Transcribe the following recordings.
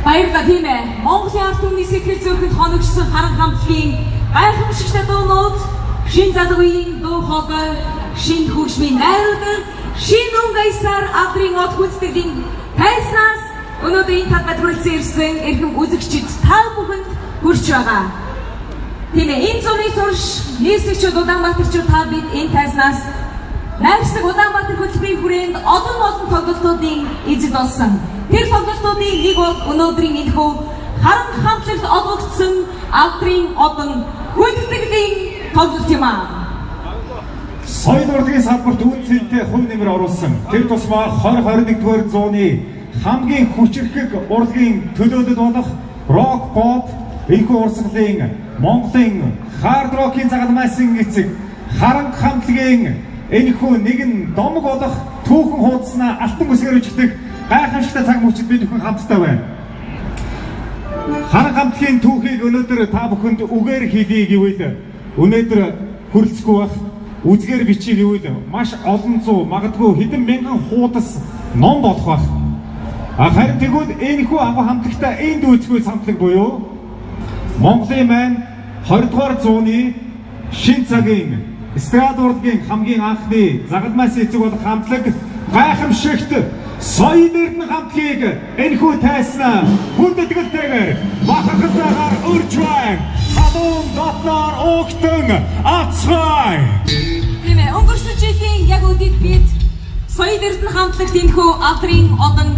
Баярлалаа тийм ээ. Монголын ард түмний сэхэл зөөхөнд хоногчсон харан хамтлагийн гайхамшигтай дуунууд, шин залгуугийн дуу хоолой, шин хөгжмийн найруулга, шин өнгөйсаар авдрын од гүйцэтгэлийн тайснаас өнөөдрийн талбайд хүрэлцэн ирсэн эрхэм үзэгчид та бүхэнд хүрч байгаа. Тийм ээ, энэ зуны турш нийслэгчид Улаанбаатарчууд та бид энэ тайснаас найрсаг Улаанбаатар хөтөлбөрийн хүрээнд олон тоглолтуудын эзэд болсон. Тэр тоглолтуудын нэг бол өнөөдрийн энэхүү харан хамтлагт олгогдсон авдрын одон хүндэтгэлийн тоглолт юм аа. Соёл урлагийн салбарт үнцэнтэй хувь нэмэр оруулсан. Тэр тусмаа 20-21-р зууны хамгийн хүчирхэг урлагийн төлөөлөл болох рок pop энэхүү урсгалын Монголын хард рокийн загалмайсан эцэг харан хамтлагийн энэхүү нэгэн домог болох түүхэн хуудаснаа алтан үсгээр үжигдэх гайхамшигтай цаг мөчид бид бүхэн хамтдаа байна. Харан хамтлагийн түүхийг өнөөдөр та бүхэнд үгээр хэлье гэвэл өнөөдөр хүрэлцэхгүй байх, үзгээр бичиж гэвэл маш олон зуун, магадгүй хэдэн мянган хуудас ном болох байх. Харин тэгвэл энэхүү агуу хамтлагтай энд үүсгүүл хамтлаг буюу Монголын маань 20-р зууны шин цагийн эстрад урлагийн хамгийн анхны загалмайс эцэг болох хамтлаг гайхамшигт соёл эрдэнэ хамтлагийг энэхүү тайснаа хүндэтгэлтэйгээр бахархалтайгаар өрж байна. Халуун дотноор угтан ацгай. Тийм ээ, өнгөрсөн жилийн яг үдид бид соёл эрдэнэ хамтлагт энэхүү авдрын одон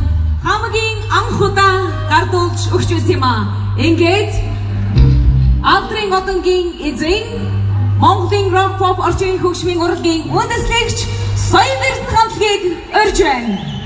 хамгийн анх удаа гардуулж өгч байсан юм аа. Ингээд авдрын одонгийн эзэн Монголын рок pop орчин хөгжмийн урлагийн үндэслэгч соёл эрдэнэ хамтлагийг өрж байна.